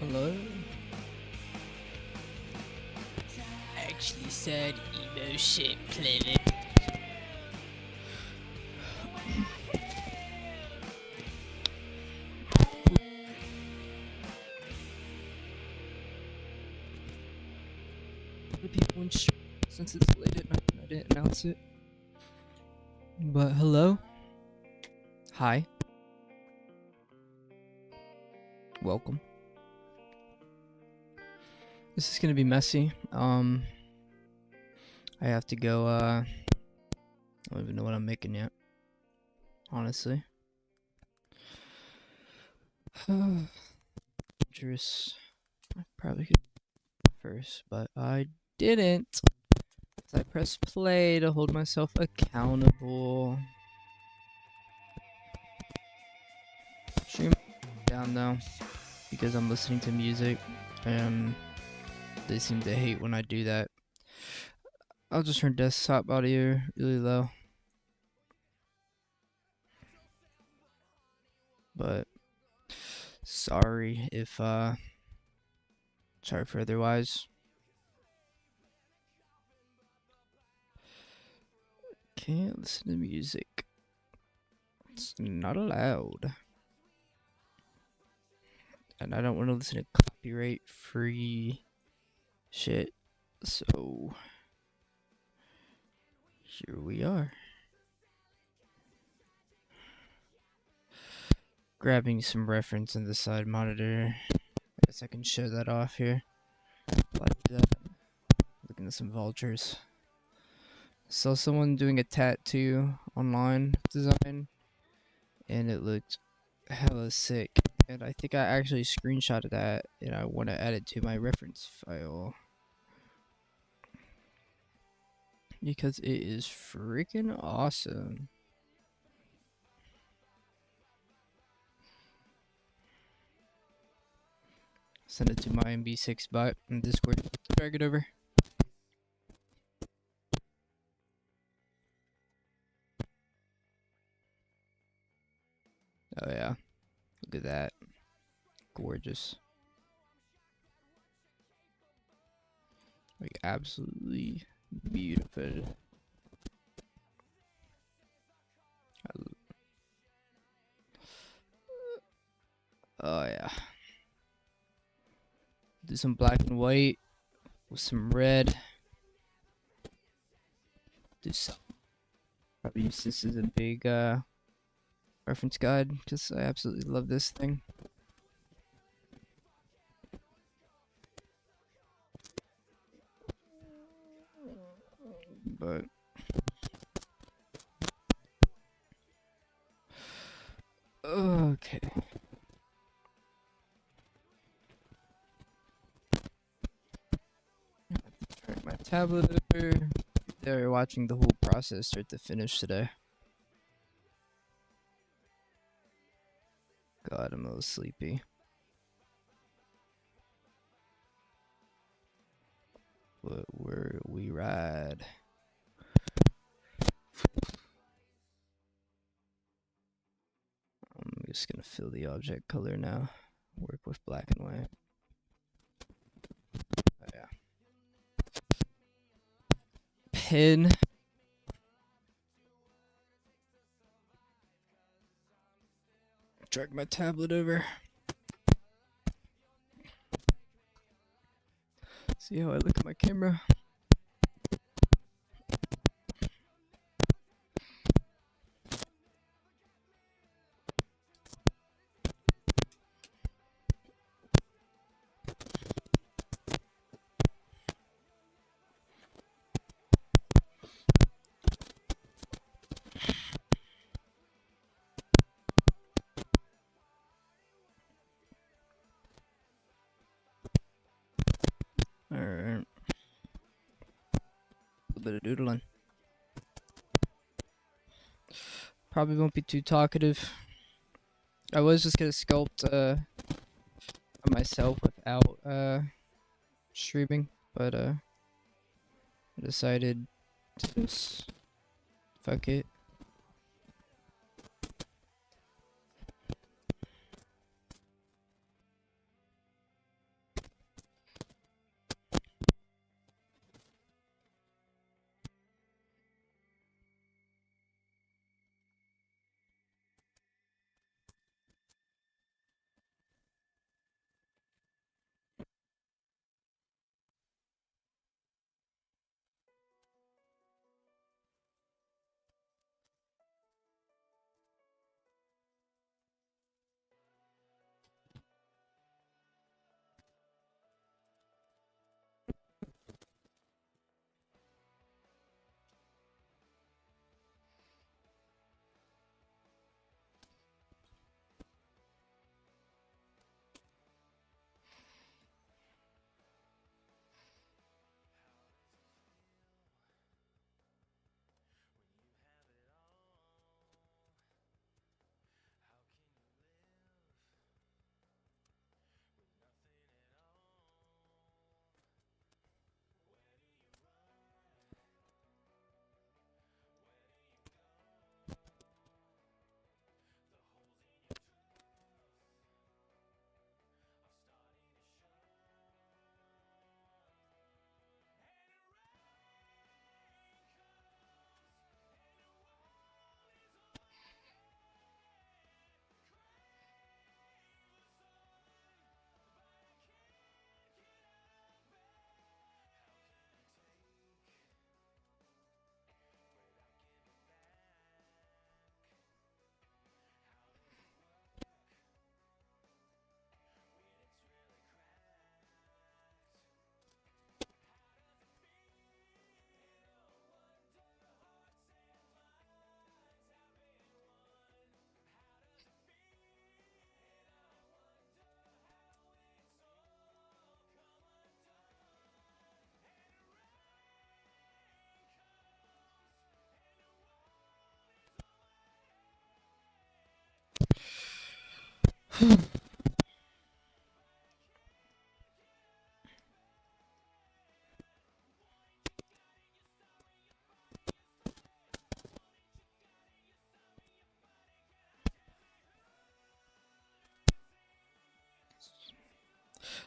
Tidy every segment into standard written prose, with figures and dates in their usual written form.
Hello? Actually said emotion clinic. The people in since it's late at night and I didn't announce it. But hello? Hi. Welcome. This is gonna be messy. I have to go, I don't even know what I'm making yet. Honestly. Dangerous. I probably could first, but I didn't. I pressed play to hold myself accountable. Stream down though, because I'm listening to music, and they seem to hate when I do that. I'll just turn desktop audio really low. But sorry if sorry for otherwise. Can't listen to music. It's not allowed. And I don't want to listen to copyright free shit. So here we are. Grabbing some reference in the side monitor. I guess I can show that off here. Like that. Looking at some vultures. Saw someone doing a tattoo online design, and it looked hella sick. And I think I actually screenshotted that, and I want to add it to my reference file because it is freaking awesome. Send it to my MB6 bot in Discord. Drag it over. Oh yeah, look at that. Gorgeous. Like absolutely beautiful. Oh yeah. Do some black and white with some red. Do some. Probably use this as a big reference guide because I absolutely love this thing. But okay. Turn my tablet over. They're watching the whole process start to finish today. God, I'm a little sleepy. But where we ride. I'm just gonna fill the object color now. Work with black and white. Oh yeah. Pin. Drag my tablet over. See how I look at my camera? Alright. A bit of doodling. Probably won't be too talkative. I was just gonna sculpt myself without streaming, but I decided to just fuck it.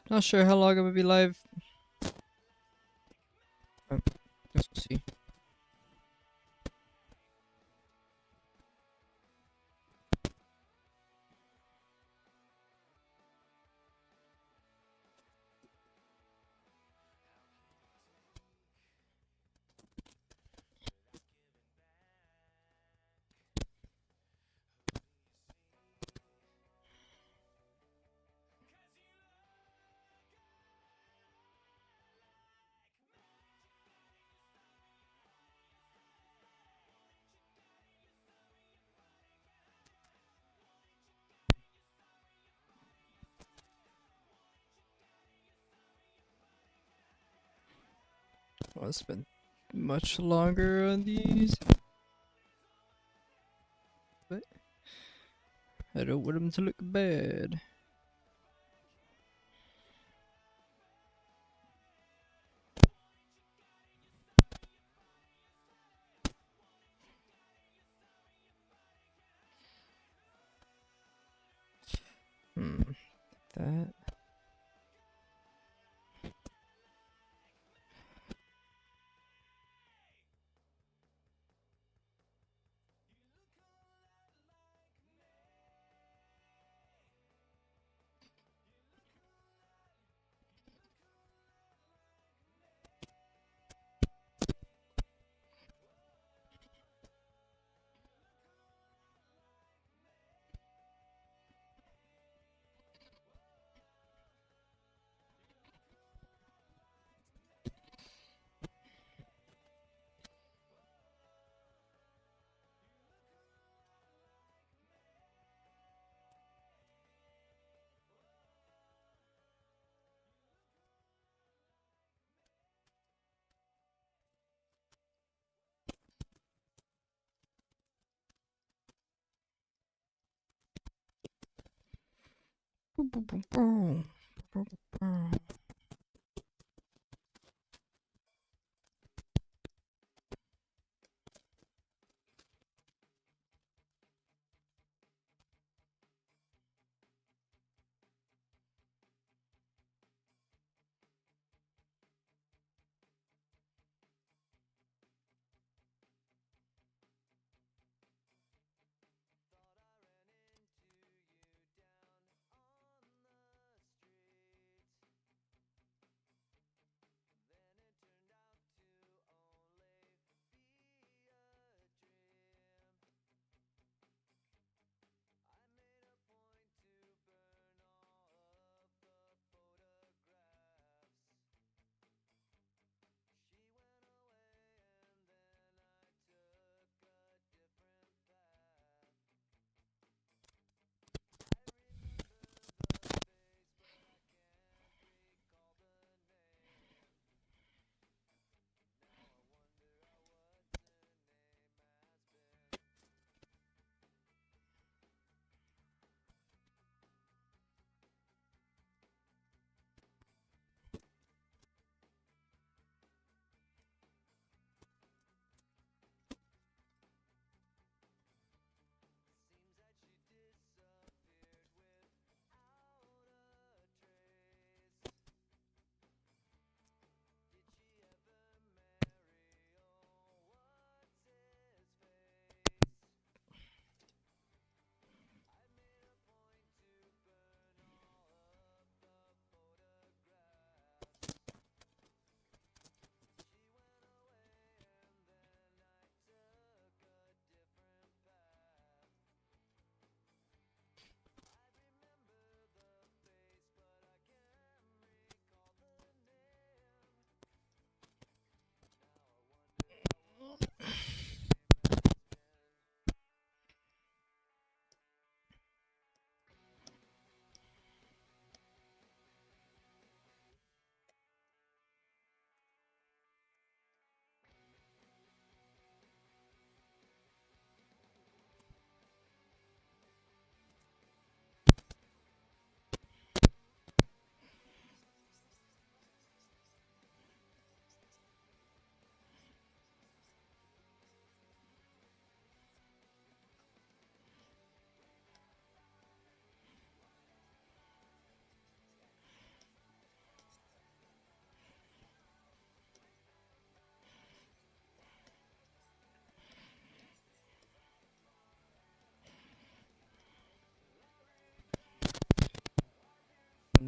Not sure how long I'm gonna be live. Let's see. I'll spend much longer on these, but I don't want them to look bad. That. Boom, boom, boom, boom. Boom, boom.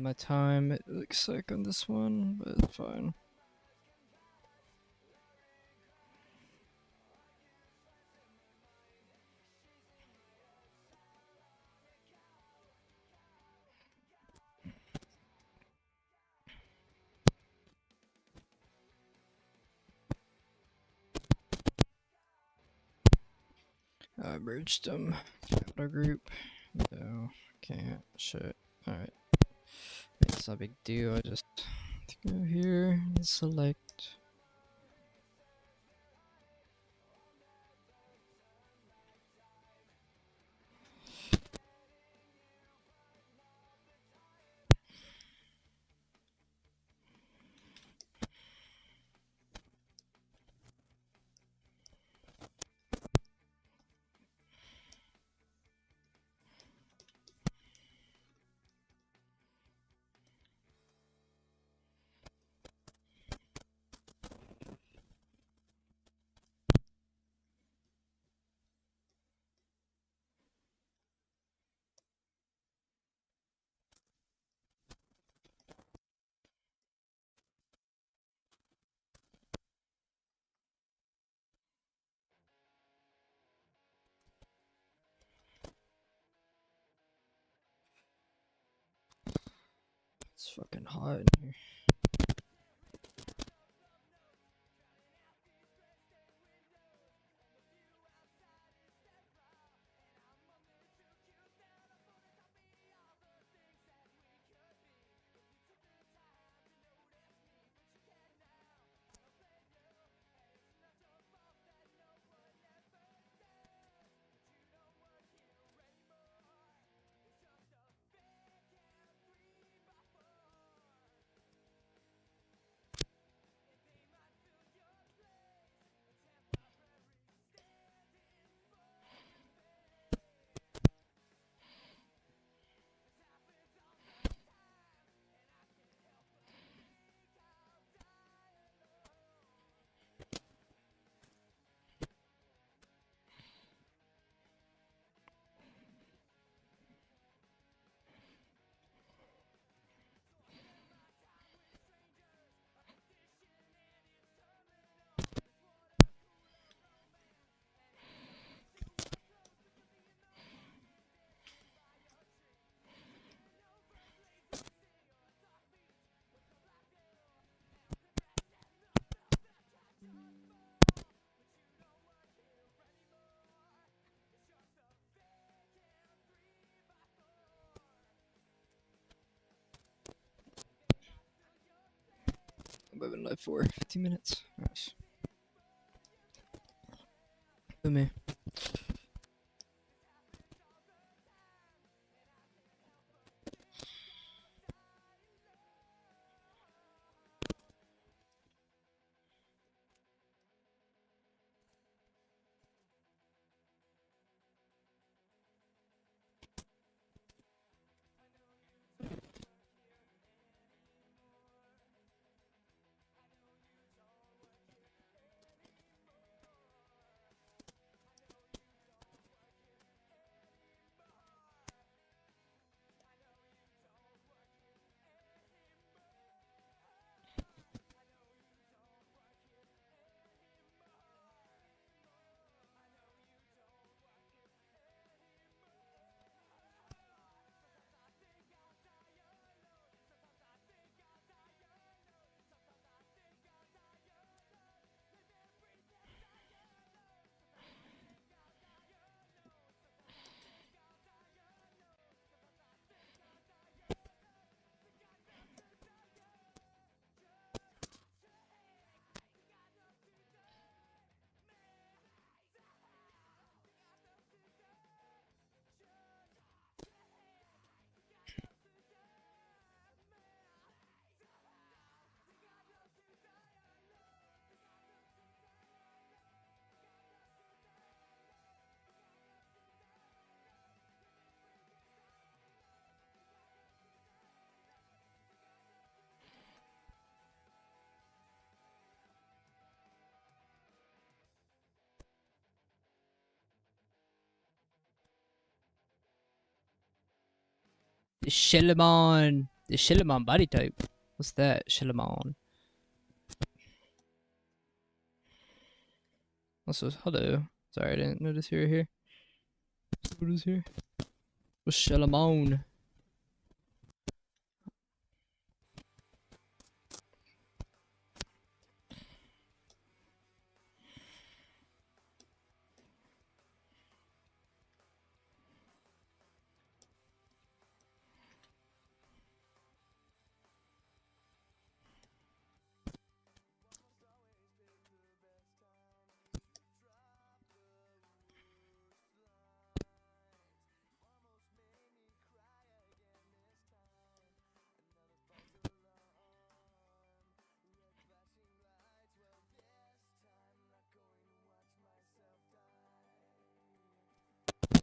my time, it looks like, on this one, but it's fine. I merged them. Auto group. No, can't. Shit. Alright. It's not a big deal. I just go here and select. It's fucking hot in here. I've been live for 15 minutes. Nice. For me. Shalom. The Shilamon body type. What's that? Shilamon. Also, hello. Sorry, I didn't notice you were here. What is here? What's Shilamon?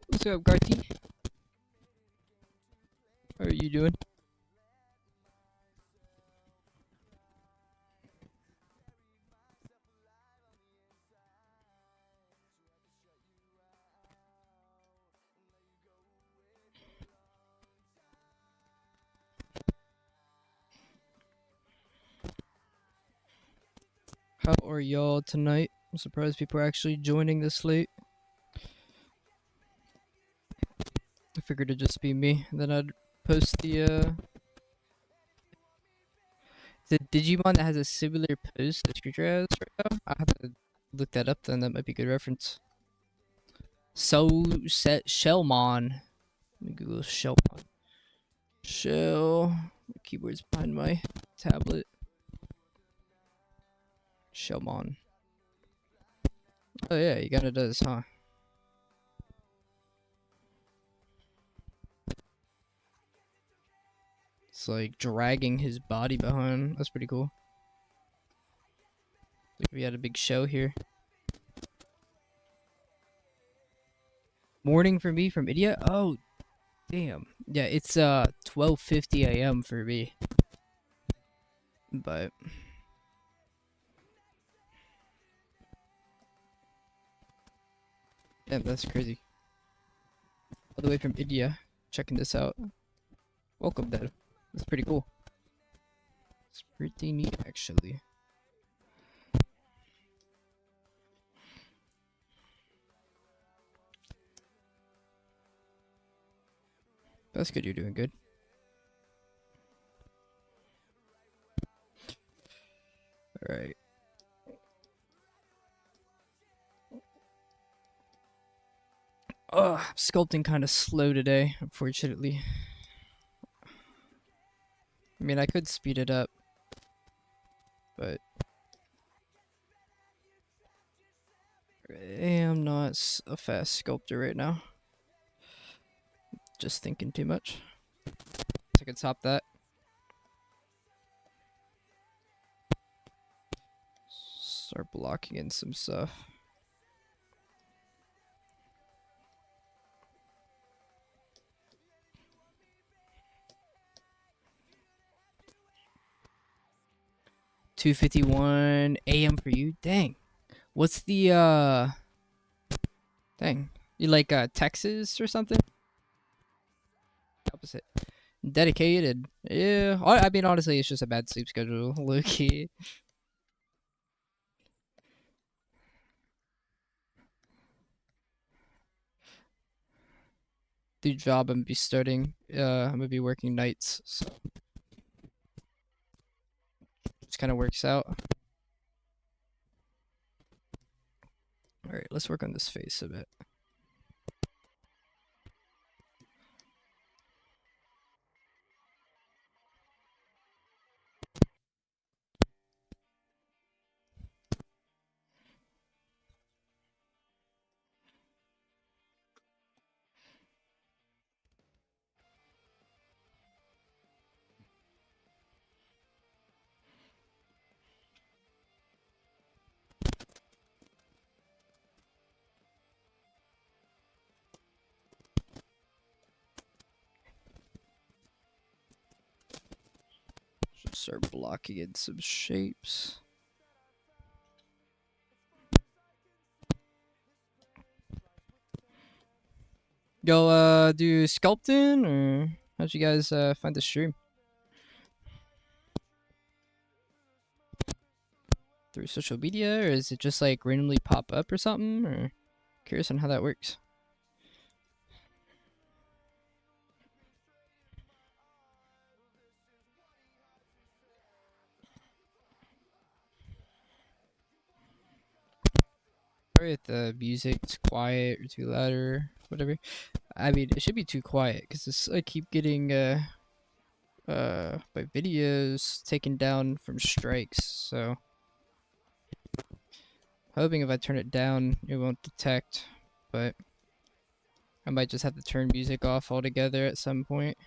What's up, Garty? How are you doing? How are y'all tonight? I'm surprised people are actually joining this late. I figured it'd just be me. Then I'd post the Digimon that has a similar pose to Screwdriver has right now. I have to look that up then, that might be a good reference. Shellmon. Let me Google Shellmon. Shell. My keyboard's behind my tablet. Shellmon. Oh yeah, he kinda does, huh? It's like dragging his body behind. That's pretty cool. Like we had a big show here. Morning for me from India? Oh, damn. Yeah, it's 12:50 a.m. for me. But yeah, that's crazy. All the way from India, checking this out. Welcome, Dad. That's pretty cool. It's pretty neat, actually. That's good. You're doing good. All right. Sculpting kind of slow today, unfortunately. I mean, I could speed it up, but I am not a fast sculptor right now. Just thinking too much. So I could top that. Start blocking in some stuff. $2:51 a.m. for you? Dang. What's the dang. You like Texas or something? Opposite. Dedicated. Yeah. I mean honestly it's just a bad sleep schedule. Low key. The job I'm gonna be starting. I'm gonna be working nights, so it kind of works out. All right, let's work on this face a bit. Just start blocking in some shapes. Y'all do sculpting, or how'd you guys find the stream? through social media, or is it just like randomly pop up or something? Or curious on how that works. Sorry if the music's quiet or too loud or whatever. I mean, it should be too quiet because I keep getting my videos taken down from strikes. So hoping if I turn it down, it won't detect. But I might just have to turn music off altogether at some point.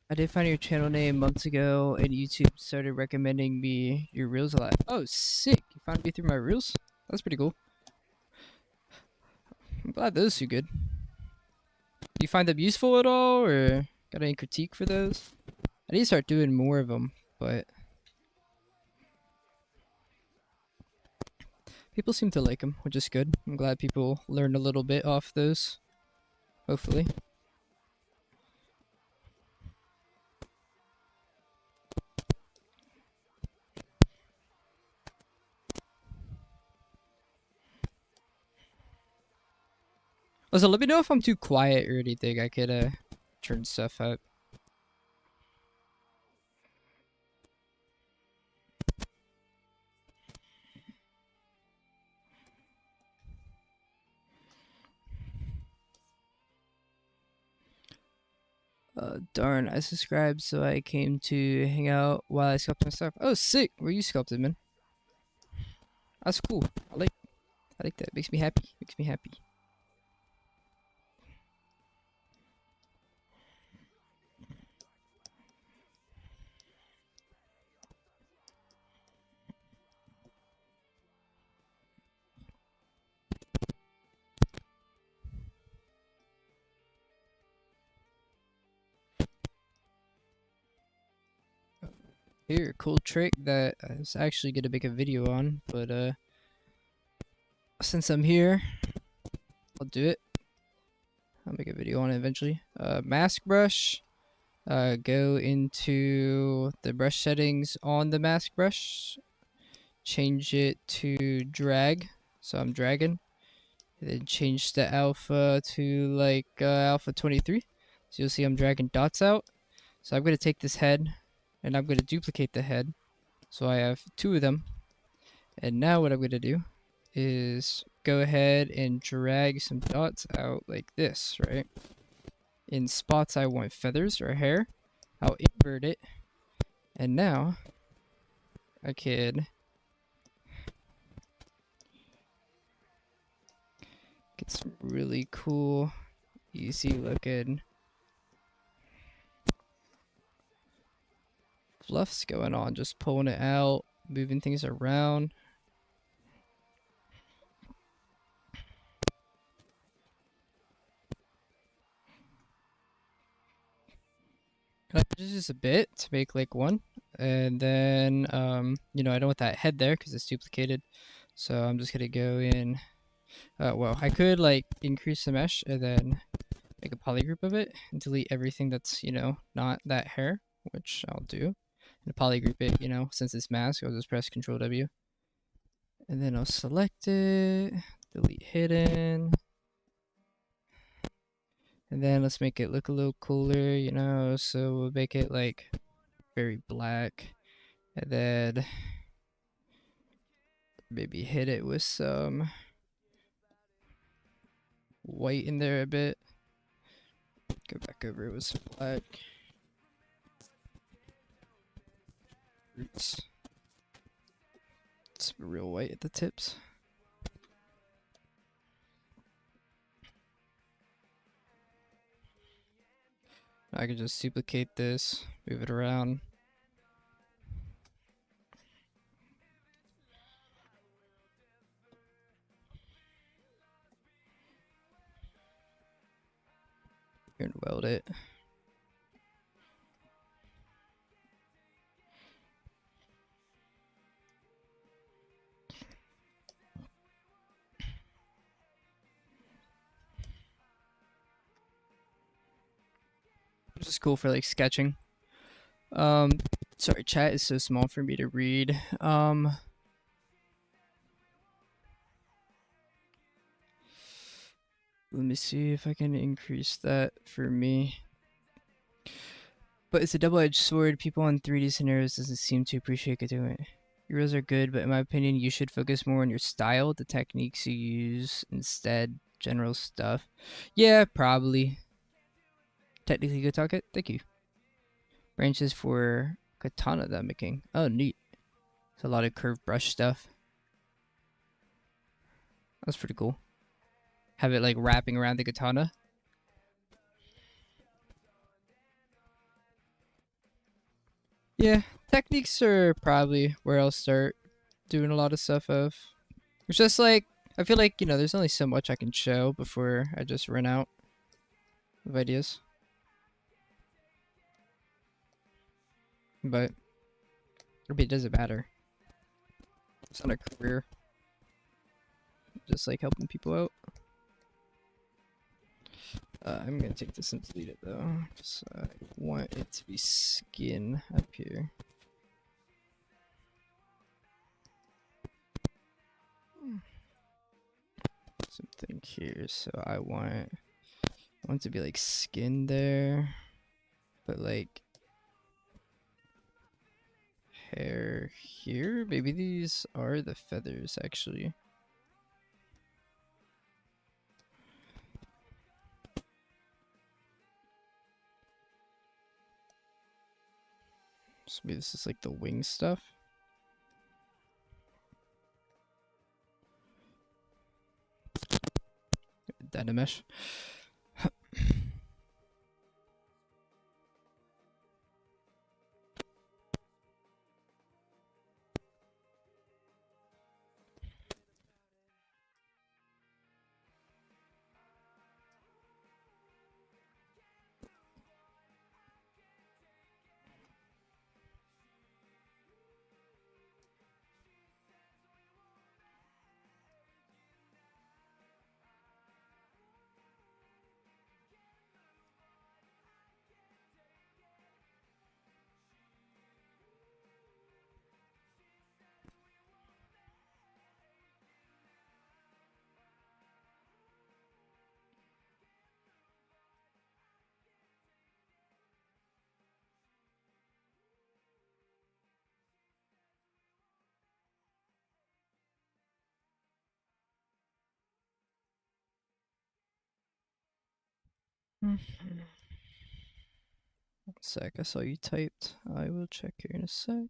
I did find your channel name months ago, and YouTube started recommending me your reels a lot. Oh, sick! You found me through my reels? That's pretty cool. I'm glad those do good. Do you find them useful at all, or got any critique for those? I need to start doing more of them, but people seem to like them, which is good. I'm glad people learn a little bit off those. Hopefully. Also, let me know if I'm too quiet or anything. I could turn stuff up. Darn, I subscribed, so I came to hang out while I sculpt my stuff. Oh, sick! Where you sculpted, man? That's cool. I like that. Makes me happy. Makes me happy. Here, cool trick that I was actually gonna make a video on, but since I'm here, I'll do it. I'll make a video on it eventually. Mask brush. Go into the brush settings on the mask brush. Change it to drag. So I'm dragging. And then change the alpha to like alpha 23. So you'll see I'm dragging dots out. So I'm going to take this head and I'm going to duplicate the head. So I have two of them. And now what I'm going to do is go ahead and drag some dots out like this, right? In spots I want feathers or hair. I'll invert it. And now I could get some really cool, easy looking fluffs going on. Just pulling it out, moving things around. Just a bit to make like one, and then you know, I don't want that head there because it's duplicated, so I'm just gonna go in. Well, I could like increase the mesh and then make a polygroup of it and delete everything that's, you know, not that hair, which I'll do. And polygroup it, you know, since it's mask, I'll just press Control W, and then I'll select it, delete hidden. And then let's make it look a little cooler, you know, so we'll make it like very black. And then maybe hit it with some white in there a bit. Go back over it with some black. Roots. Some real white at the tips. I can just duplicate this, move it around. And weld it. which is cool for like sketching. Sorry, chat is so small for me to read. Let me see if I can increase that for me. But it's a double-edged sword. People on 3D scenarios doesn't seem to appreciate doing it. Your reels are good, but in my opinion, you should focus more on your style, the techniques you use instead, general stuff. Yeah, probably. Technically good target. Thank you. Branches for katana that I'm making. Oh, neat. It's a lot of curved brush stuff. That's pretty cool. Have it like wrapping around the katana. Yeah, techniques are probably where I'll start doing a lot of stuff of. It's just like, I feel like, you know, there's only so much I can show before I just run out of ideas. But it doesn't matter. It's not a career. Just like helping people out. I'm gonna take this and delete it though. Just I want it to be skin up here. Something here, so I want it to be like skin there, but like hair here. Maybe these are the feathers actually. So maybe this is like the wing stuff. Data mesh. Sec, I saw you typed. I will check here in a sec.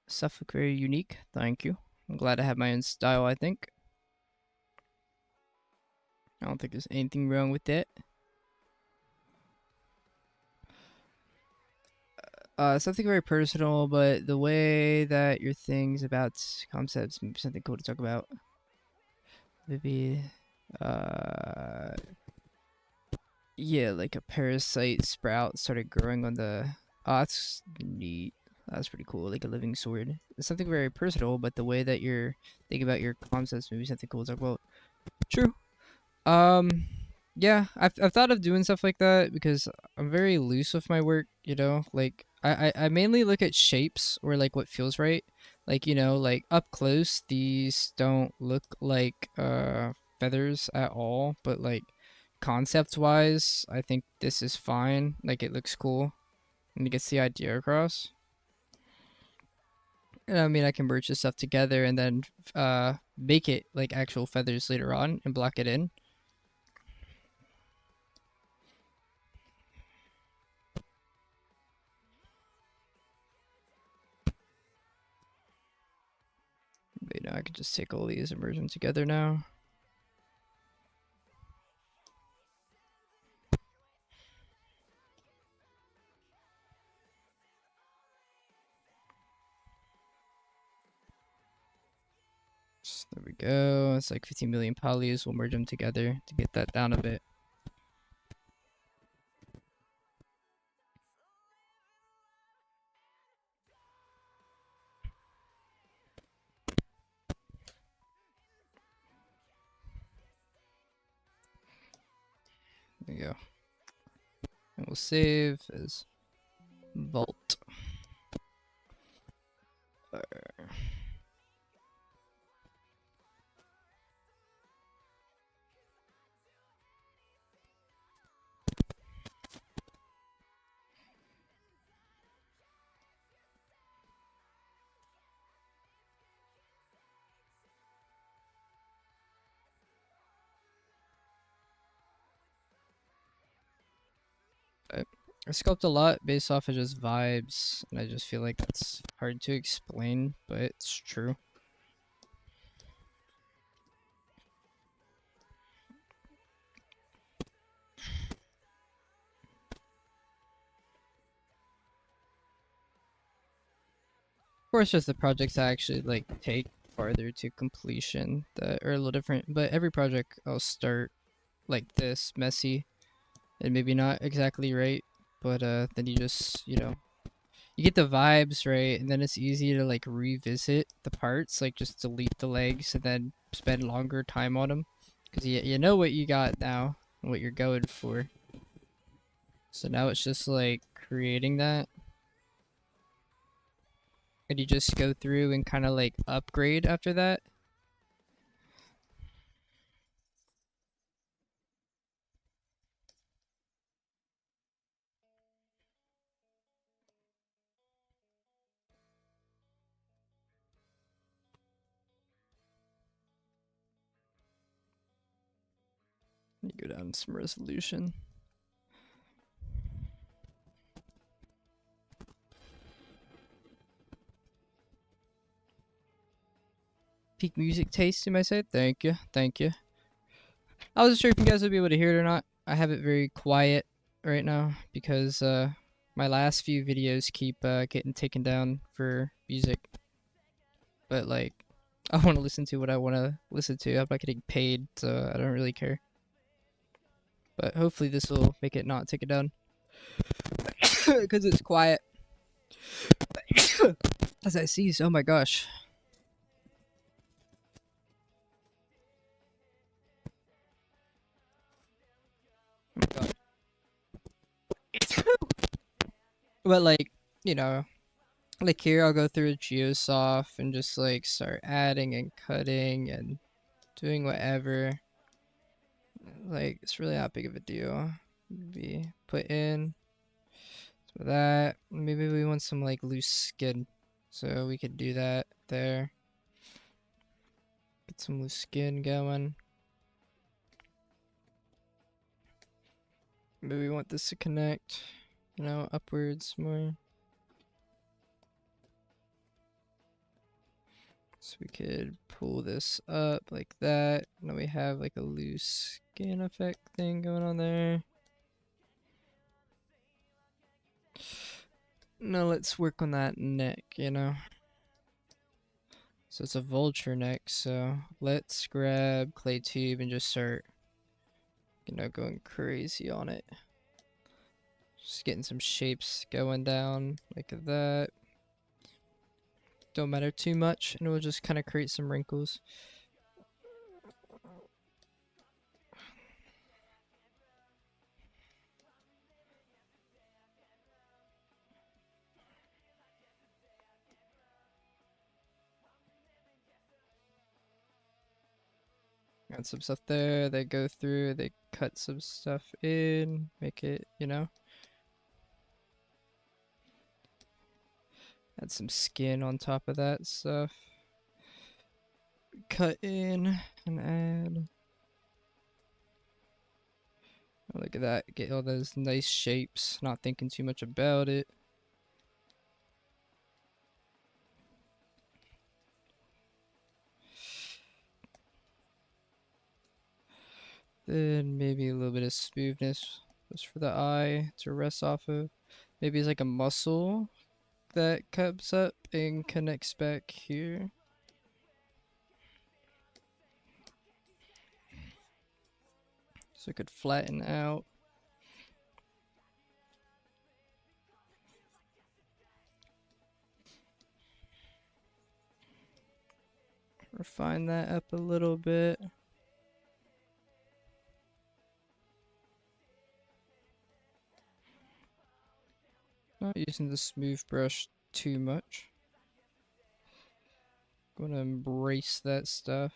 Stuff look very unique. Thank you. I'm glad I have my own style, I think. I don't think there's anything wrong with that. Something very personal, but the way that your things about concepts, maybe something cool to talk about. Maybe, yeah, like a parasite sprout started growing on the. Oh, that's neat. That's pretty cool. Like a living sword. It's something very personal, but the way that you're thinking about your concepts, maybe something cool to talk about. True. Um, yeah, I've thought of doing stuff like that because I'm very loose with my work, you know? Like I mainly look at shapes or like what feels right. Like, you know, like up close these don't look like feathers at all, but like concept wise, I think this is fine. Like it looks cool and it gets the idea across. And I mean, I can merge this stuff together and then make it like actual feathers later on and block it in. But, you know, I could just take all these and merge them together now. There we go. It's like 15 million polys. We'll merge them together to get that down a bit. go. And we'll save as vault. I sculpt a lot based off of just vibes, and I just feel like that's hard to explain, but it's true. Of course, just the projects that actually like take farther to completion that are a little different, but every project I'll start like this, messy, and maybe not exactly right, but then you just, you get the vibes right, and then it's easy to like revisit the parts, like just delete the legs and then spend longer time on them, because you know what you got now and what you're going for. So now it's just like creating that, and you just go through and kind of like upgrade after that. You go down to some resolution. Peak music taste, you might say. Thank you, thank you. I wasn't sure if you guys would be able to hear it or not. I have it very quiet right now because my last few videos keep getting taken down for music. But like, I want to listen to what I want to listen to. I'm not getting paid, so I don't really care. But hopefully this will make it not take it down because it's quiet. As I sneeze, oh my gosh. Oh my god. But like, like here I'll go through GeoSoft and just like start adding and cutting and doing whatever. Like, it's really not big of a deal. Be put in so that. Maybe we want some like loose skin, so we could do that there. Get some loose skin going. Maybe we want this to connect, upwards more. So we could pull this up like that. Now we have like a loose skin effect thing going on there. Now let's work on that neck, So it's a vulture neck, so let's grab clay tube and just start, going crazy on it. Just getting some shapes going down like that. Don't matter too much, and we'll just kind of create some wrinkles. Got some stuff there. They go through, they cut some stuff in, make it, add some skin on top of that stuff. Cut in and add. Oh, look at that. Get all those nice shapes. Not thinking too much about it. Then maybe a little bit of smoothness just for the eye to rest off of. Maybe it's like a muscle that comes up and connects back here. So it could flatten out. Refine that up a little bit. Not using the smooth brush too much. Gonna embrace that stuff.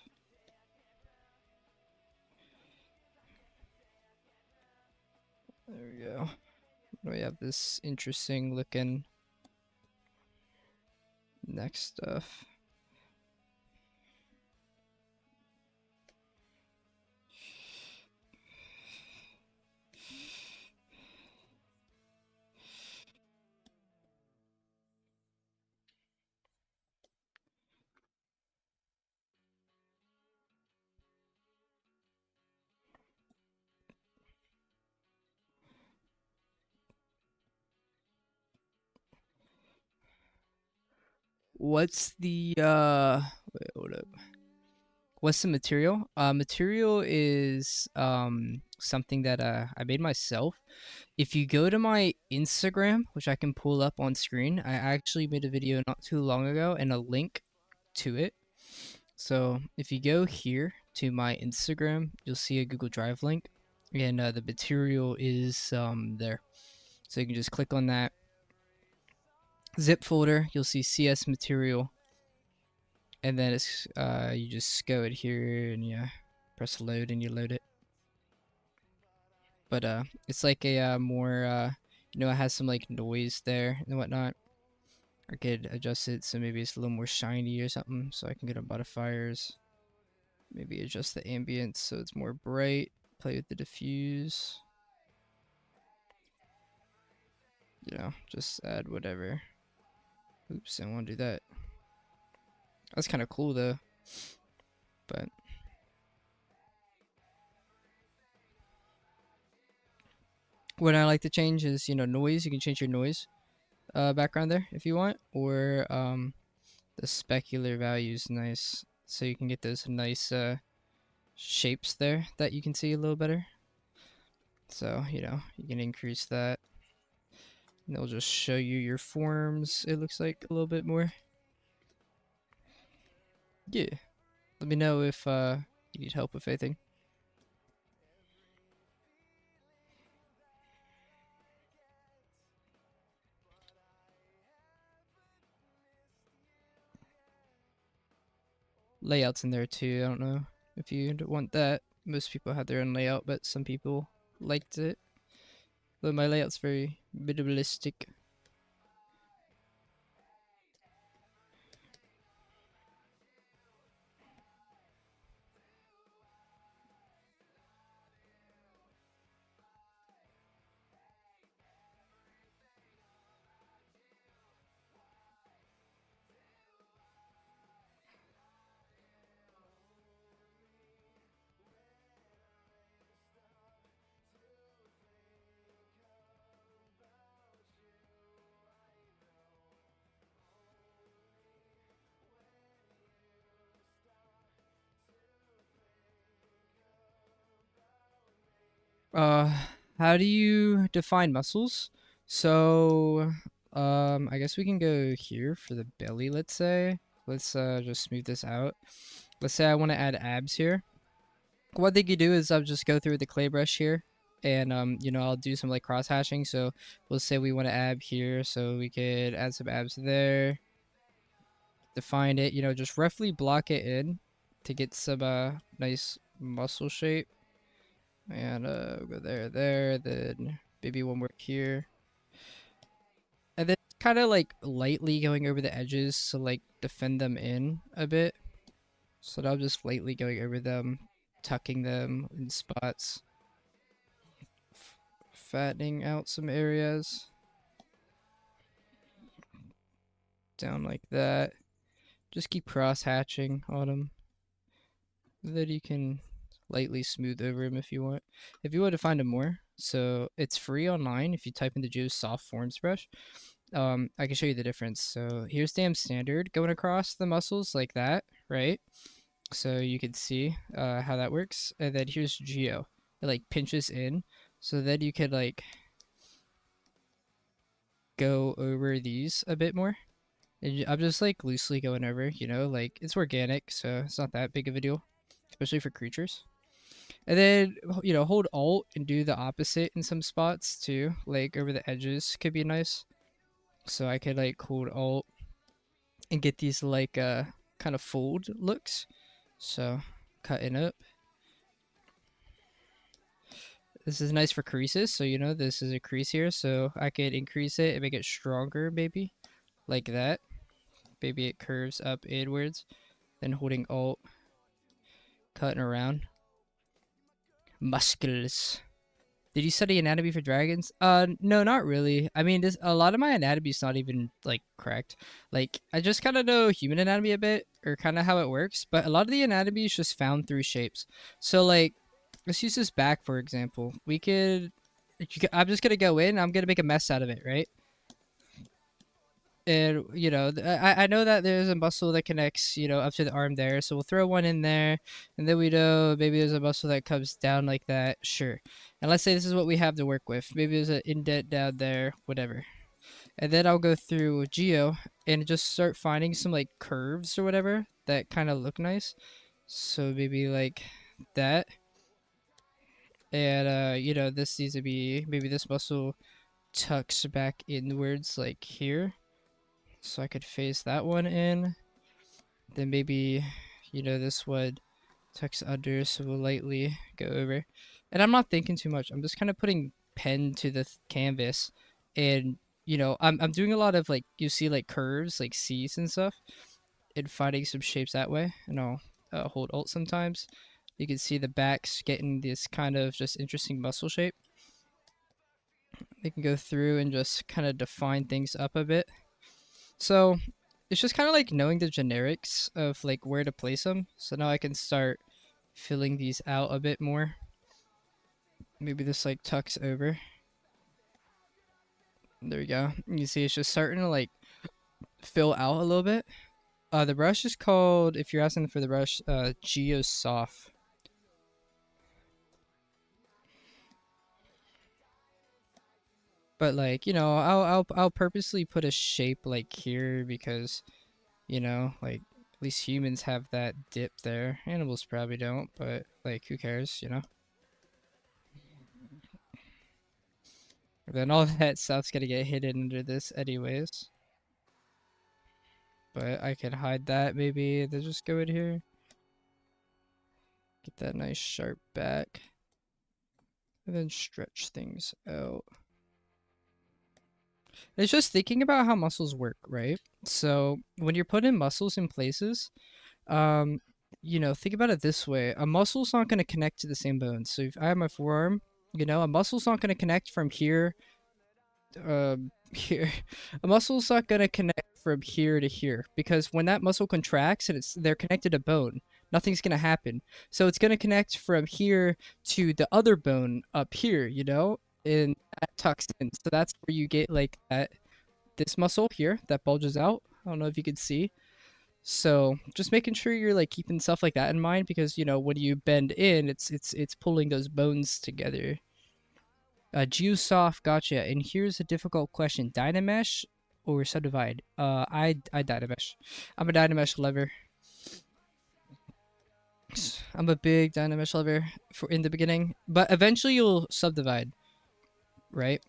There we go. We have this interesting looking neck stuff. What's the wait, hold up. What's the material? Material is something that I made myself. If you go to my Instagram, which I can pull up on screen, I actually made a video not too long ago and a link to it. So if you go here to my Instagram, you'll see a Google Drive link, and the material is there. So you can just click on that zip folder. You'll see CS material, and then it's you just go it here and yeah, press load and you load it. But it's like a more it has some like noise there and whatnot. I could adjust it so maybe it's a little more shiny or something, so I can get on modifiers. Maybe adjust the ambience so it's more bright. Play with the diffuse. Just add whatever. Oops, I don't want to do that. That's kind of cool though. But what I like to change is, noise. You can change your noise background there if you want, or the specular value is nice, so you can get those nice shapes there that you can see a little better. So you can increase that, and it'll just show you your forms. It looks like a little bit more. Yeah, let me know if you need help with anything. Layouts in there too. I don't know if you want that. Most people have their own layout, but some people liked it. But my layout's very minimalistic. Uh, how do you define muscles? So, I guess we can go here for the belly, let's say. Let's just smooth this out. Let's say I want to add abs here. What they could do is I'll just go through the clay brush here, and I'll do some like cross hashing. So we'll say we want to ab here, so we could add some abs there. Define it, just roughly block it in to get some nice muscle shape. And we'll go there, then maybe one more here. And then kind of like lightly going over the edges to like defend them in a bit. So now I'm just lightly going over them, tucking them in spots. Fattening out some areas. Down like that. Just keep cross hatching on them. Then you can lightly smooth over them if you want. If you want to find them more, so it's free online. If you type in the Joe's soft forms brush, I can show you the difference. So here's damn standard going across the muscles like that, right? So you can see how that works. And then here's Geo. It like pinches in, so then you could like go over these a bit more. And I'm just like loosely going over, like it's organic, so it's not that big of a deal, especially for creatures. And then, hold Alt and do the opposite in some spots too, like over the edges could be nice. So I could like hold Alt and get these like kind of fold looks. So cutting up. This is nice for creases. So, you know, this is a crease here. So I could increase it and make it stronger, maybe. Like that. Maybe it curves up inwards. Then holding Alt. Cutting around. Muscles. Did you study anatomy for dragons? No, not really. I mean, this a lot of my anatomy is not even like correct. Like, I just kind of know human anatomy a bit, or kind of how it works. But a lot of the anatomy is just found through shapes. So, like, let's use this back for example. We could. I'm just gonna go in. I'm gonna make a mess out of it, right? And you know, I know that there's a muscle that connects, you know, up to the arm there, so we'll throw one in there, and then we know maybe there's a muscle that comes down like that, sure. And let's say this is what we have to work with. Maybe there's an indent down there, whatever. And then I'll go through Geo and just start finding some like curves or whatever that kind of look nice. So maybe like that. And you know, this needs to be maybe this muscle tucks back inwards like here. So I could phase that one in. Then maybe, you know, this one tucks under, so we'll lightly go over. And I'm not thinking too much. I'm just kind of putting pen to the canvas, and you know, I'm doing a lot of like you see like curves, like C's and stuff, and finding some shapes that way. And I'll hold Alt sometimes. You can see the back's getting this kind of just interesting muscle shape. They can go through and just kind of define things up a bit. So it's just kind of like knowing the generics of like where to place them. So now I can start filling these out a bit more. Maybe this like tucks over. There we go. You see it's just starting to like fill out a little bit. The brush is called, if you're asking for the brush, Geosoft. But like, you know, I'll purposely put a shape like here because, you know, like at least humans have that dip there. Animals probably don't, but like who cares, you know? Then all that stuff's gonna get hidden under this anyways. But I can hide that maybe. Then just go in here. Get that nice sharp back. And then stretch things out. It's just thinking about how muscles work, right? So when you're putting muscles in places, um, you know, think about it this way. A muscle's not gonna connect to the same bone. So if I have my forearm, you know, a muscle's not gonna connect from here here. A muscle's not gonna connect from here to here because when that muscle contracts and they're connected to bone, nothing's gonna happen. So it's gonna connect from here to the other bone up here, you know, and that tucks in. So that's where you get like that this muscle here that bulges out. I don't know if you can see. So just making sure you're like keeping stuff like that in mind because you know when you bend in, it's pulling those bones together. Geosoft, gotcha. And here's a difficult question: Dynamesh or Subdivide? I Dynamesh. I'm a Dynamesh lover. I'm a big Dynamesh lover for in the beginning, but eventually you'll Subdivide, right?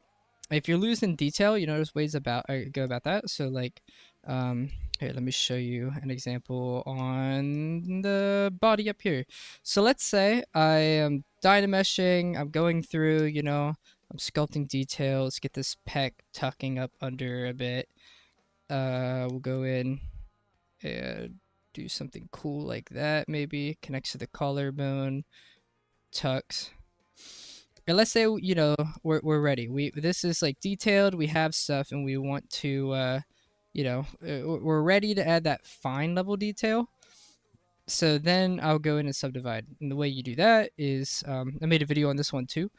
If you're losing detail, you know there's ways about go about that. So like, here let me show you an example on the body up here. So let's say I am dynameshing. I'm going through, you know, I'm sculpting details. Get this pec tucking up under a bit. We'll go in and do something cool like that. Maybe connects to the collarbone, tucks. And let's say you know we're ready. This is like detailed. We have stuff, and we want to, you know, we're ready to add that fine level detail. So then I'll go in and subdivide. And the way you do that is, I made a video on this one too,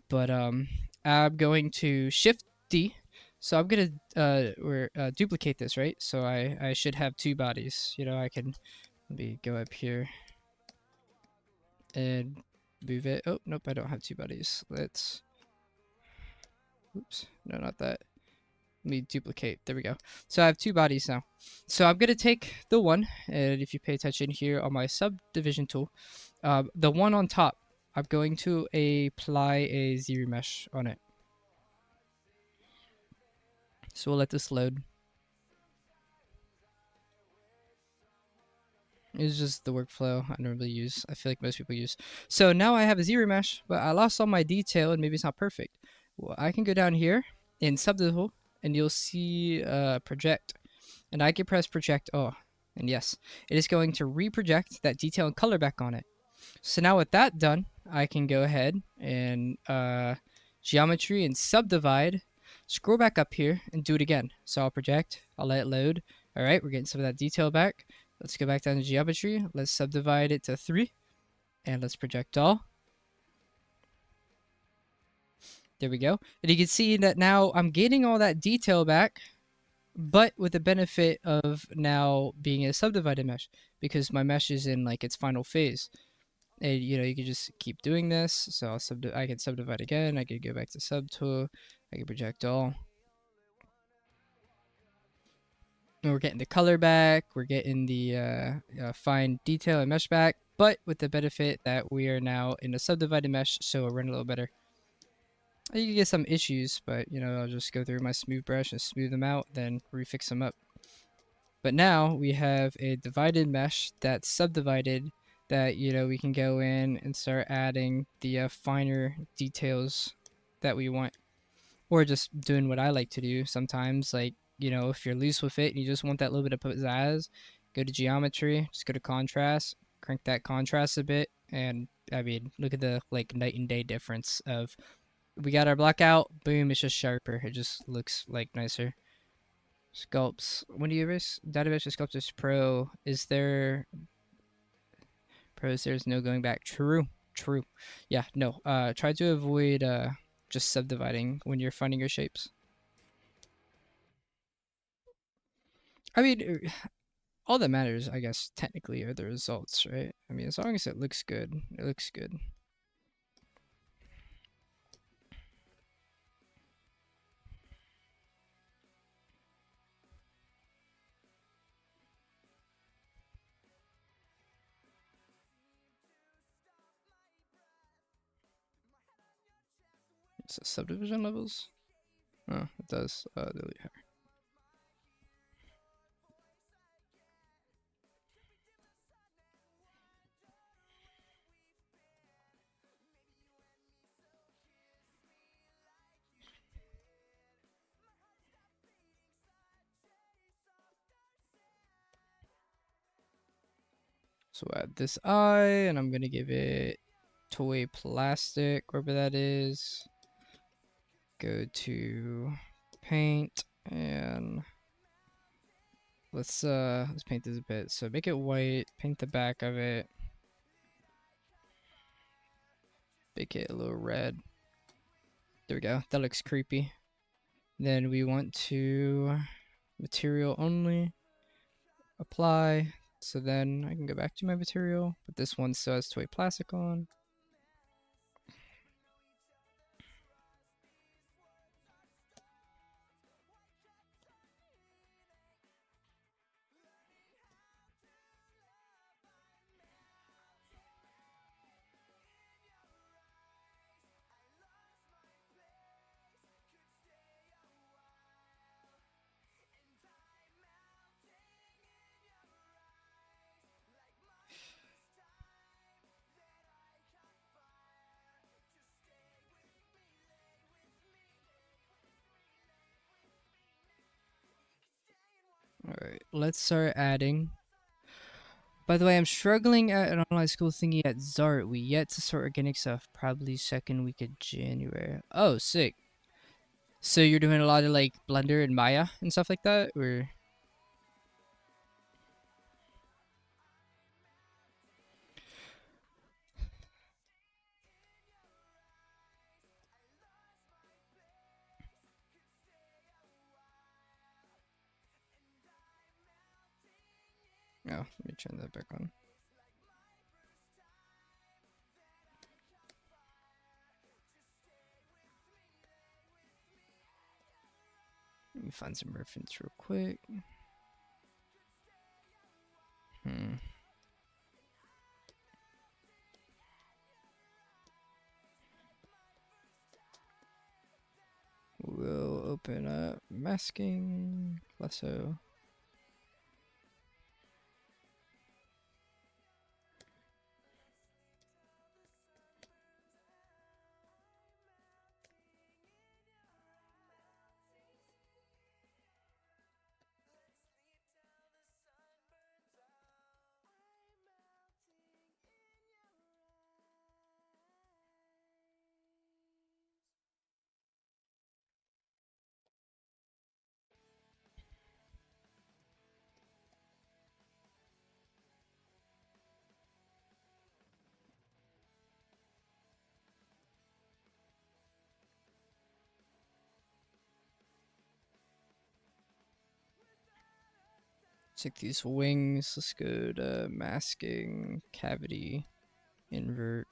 but I'm going to Shift D. So I'm gonna duplicate this, right? So I should have two bodies. You know, I can let me go up here and move it. Oh, nope, I don't have two bodies. Let's, oops, no, not that. Let me duplicate. There we go. So I have two bodies now. So I'm going to take the one, and if you pay attention here on my subdivision tool, the one on top, I'm going to apply a Z mesh on it. So we'll let this load. It's just the workflow I normally use. I feel like most people use. So now I have a zero mesh, but I lost all my detail and maybe it's not perfect. Well, I can go down here in subdivision and you'll see project. And I can press project. Oh, and yes, it is going to reproject that detail and color back on it. So now with that done, I can go ahead and geometry and subdivide, scroll back up here and do it again. So I'll project, I'll let it load. All right, we're getting some of that detail back. Let's go back down to geometry. Let's subdivide it to 3 and let's project all. There we go. And you can see that now I'm getting all that detail back, but with the benefit of now being a subdivided mesh because my mesh is in like its final phase. And you can just keep doing this. So I can subdivide again. I can go back to subtool. I can project all. And we're getting the color back. We're getting the fine detail and mesh back, but with the benefit that we are now in a subdivided mesh, so it'll run a little better. You can get some issues, but I'll just go through my smooth brush and smooth them out, then refix them up. But now we have a divided mesh that's subdivided that we can go in and start adding the finer details that we want, or just doing what I like to do sometimes. Like if you're loose with it and you just want that little bit of pizzazz, go to geometry, just go to contrast, crank that contrast a bit, and I mean look at the like night and day difference of we got our block out, boom, it's just sharper. It just looks like nicer. Sculpts. When do you erase database of Sculptors Pro? Is there pros? There's no going back. True. True. Yeah, no. Try to avoid just subdividing when you're finding your shapes. I mean, all that matters, I guess, technically, are the results, right? I mean, as long as it looks good, it looks good. So subdivision levels? Oh, it does. Delete her. So add this eye, and I'm gonna give it toy plastic, wherever that is. Go to paint, and let's paint this a bit. So make it white, paint the back of it, make it a little red. There we go. That looks creepy. Then we want to material only, apply. So then I can go back to my material, but this one still has toy plastic on. Alright, let's start adding. By the way, I'm struggling at an online school thingy at Zart. We yet to start organic stuff, probably second week of January. Oh, sick. So you're doing a lot of like Blender and Maya and stuff like that, or? Oh, let me turn that back on. Let me find some reference real quick. We'll open masking lasso. Take these wings. Let's go to masking, cavity, invert.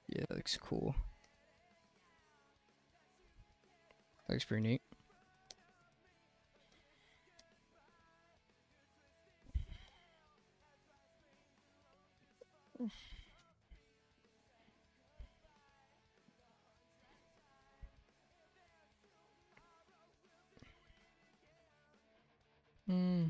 Yeah, that looks cool. That looks pretty neat. Hmm.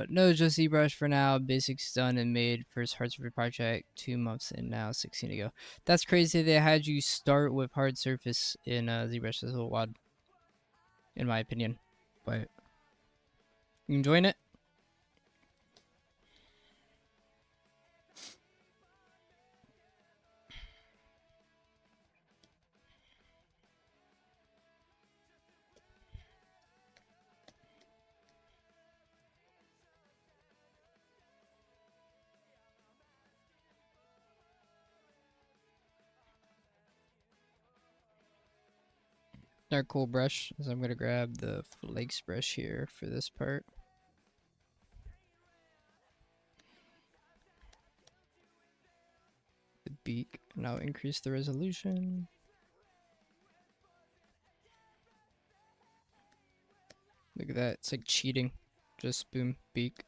No, just ZBrush for now. Basics done and made. First hard surface project 2 months in now, 16 to go. That's crazy. They had you start with hard surface in ZBrush. That's a little wild, in my opinion. But you enjoying it? Another cool brush. So I'm gonna grab the flakes brush here for this part. The beak. Now increase the resolution. Look at that. It's like cheating. Just boom, beak.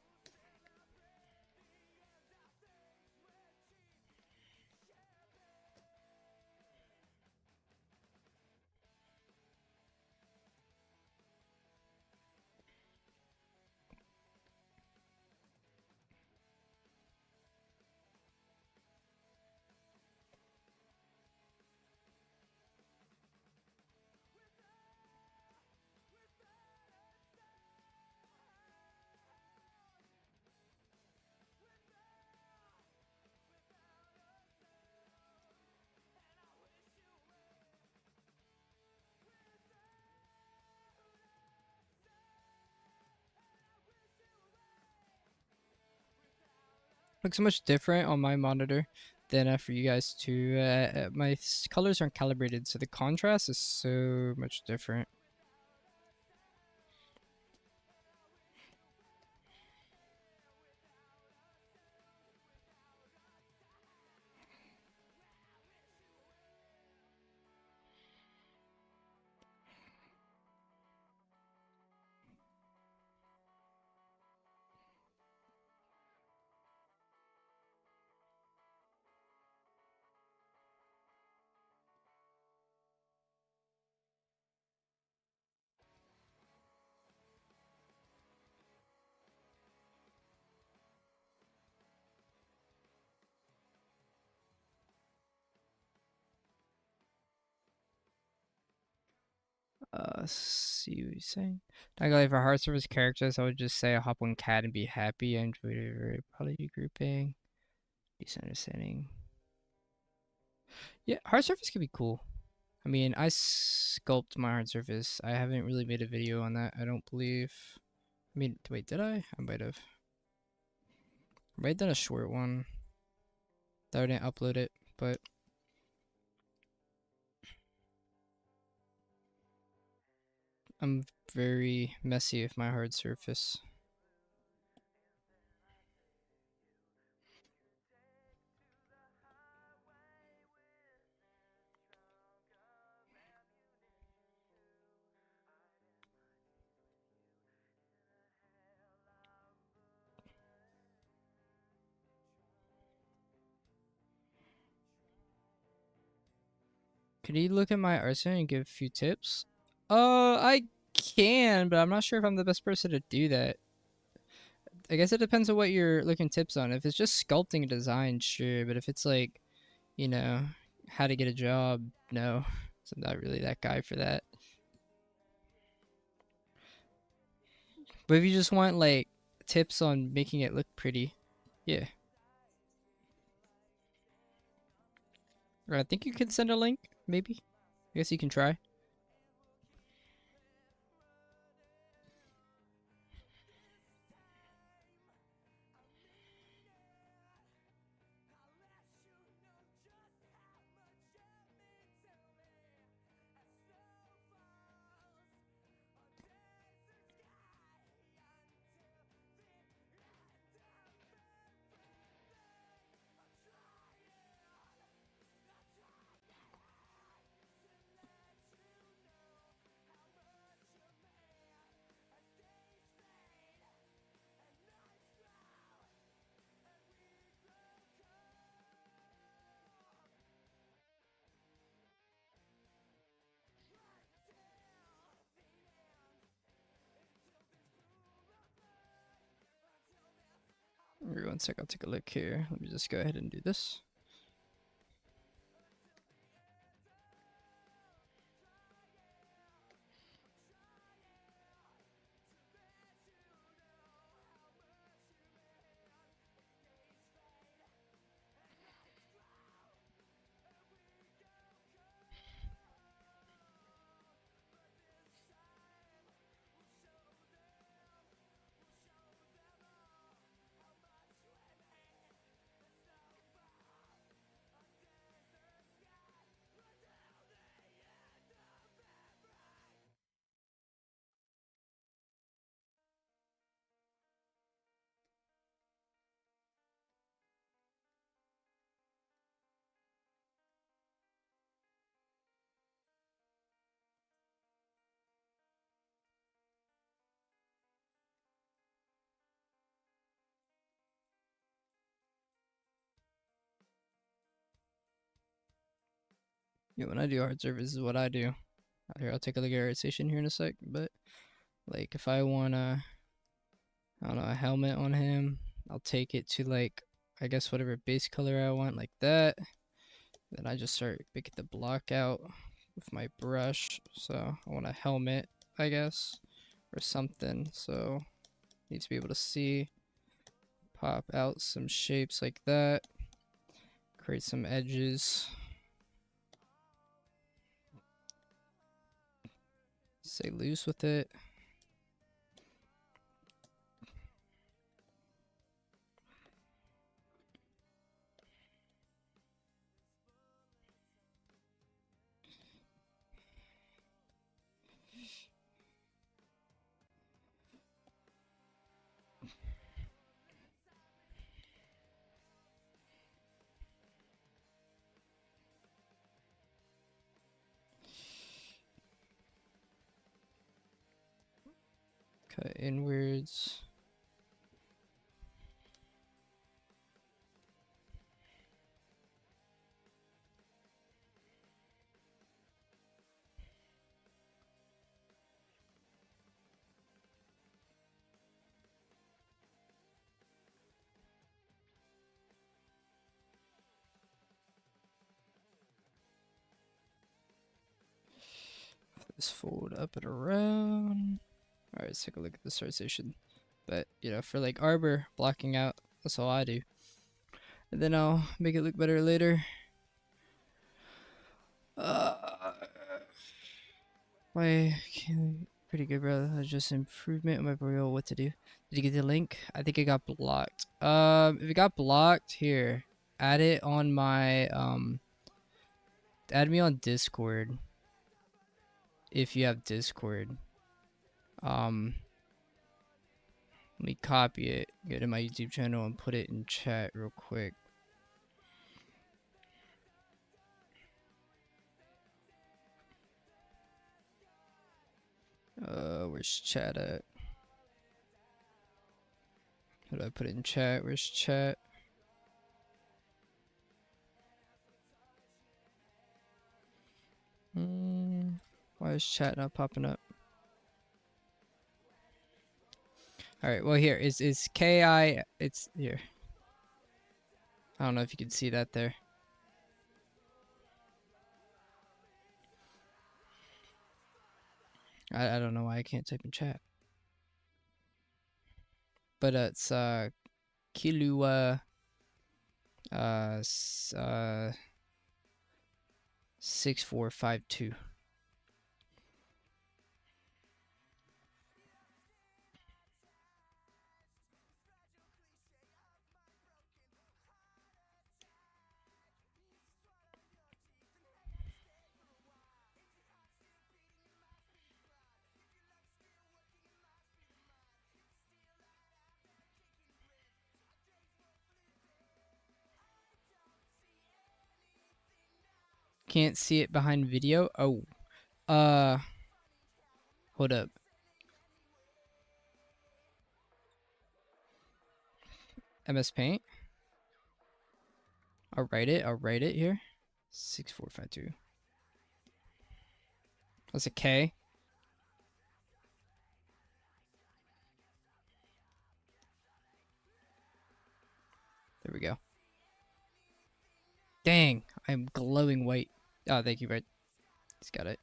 Looks much different on my monitor than for you guys too. My colors aren't calibrated, so the contrast is so much different. See what you're saying. Not gonna lie, for hard surface characters, I would just say hop on cat and be happy. I enjoyed it very probably grouping. Decent understanding. Yeah, hard surface can be cool. I mean, I sculpt my hard surface. I haven't really made a video on that, I don't believe. I mean, wait, did I? I might have. I might have done a short one that I didn't upload it, but I'm very messy with my hard surface. Could you look at my arsenal and give a few tips? I can, but I'm not sure if I'm the best person to do that. I guess it depends on what you're looking tips on. If it's just sculpting a design, sure, but if it's like, you know, how to get a job, no. So I'm not really that guy for that. But if you just want like tips on making it look pretty, yeah. Or I think you can send a link, maybe. I guess you can try. Wait 1 sec, I'll take a look here. Let me just go ahead and do this. Yeah, when I do hard surface, this is what I do. Here, I'll take a look at art station here in a sec, but like if I want I don't know, a helmet on him, I'll take it to like, I guess whatever base color I want, like that. Then I just start picking the block out with my brush. So I want a helmet, I guess, or something. So need to be able to see, pop out some shapes like that, create some edges. Stay loose with it. Cut inwards. This fold up and around. Alright, let's take a look at the start station. But, you know, for like arbor blocking out, that's all I do. And then I'll make it look better later. Why? Pretty good, bro. Just improvement on my tutorial. What to do? Did you get the link? I think it got blocked. If it got blocked, here, add it on my add me on Discord. If you have Discord, let me copy it, get it in my YouTube channel, and put it in chat real quick. Where's chat at? How do I put it in chat? Where's chat? Why is chat not popping up? Alright, well here, is KI, it's here. I don't know if you can see that there. I don't know why I can't type in chat. But it's Kilua 6452. Can't see it behind video? Oh. Hold up. MS Paint? I'll write it here. 6452. That's a K. There we go. Dang, I'm glowing white. Oh, thank you, Red. He's got it.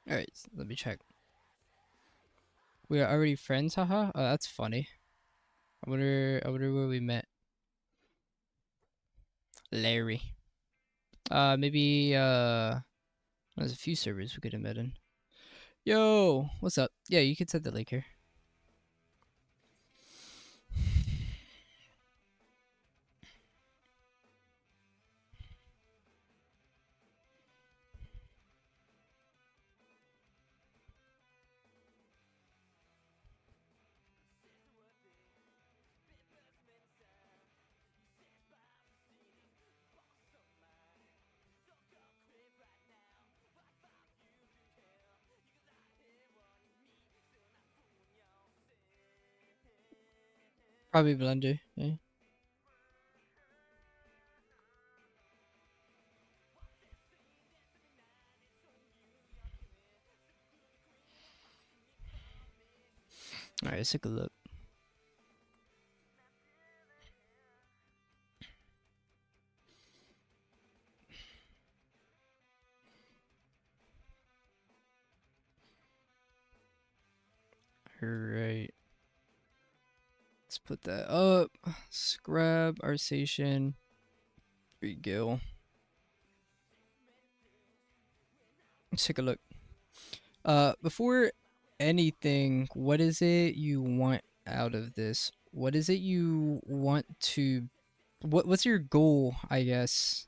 Alright, let me check. We are already friends, haha? Oh, that's funny. I wonder where we met. Larry. Maybe, there's a few servers we could have met in. Yo, what's up? Yeah, you could set the link here. Probably Blender, yeah. Alright, let's take a look. Alright. Let's put that up. Scrub our station. There you go. Let's take a look. Before anything, what is it you want out of this? What is it you want to? What's your goal? I guess.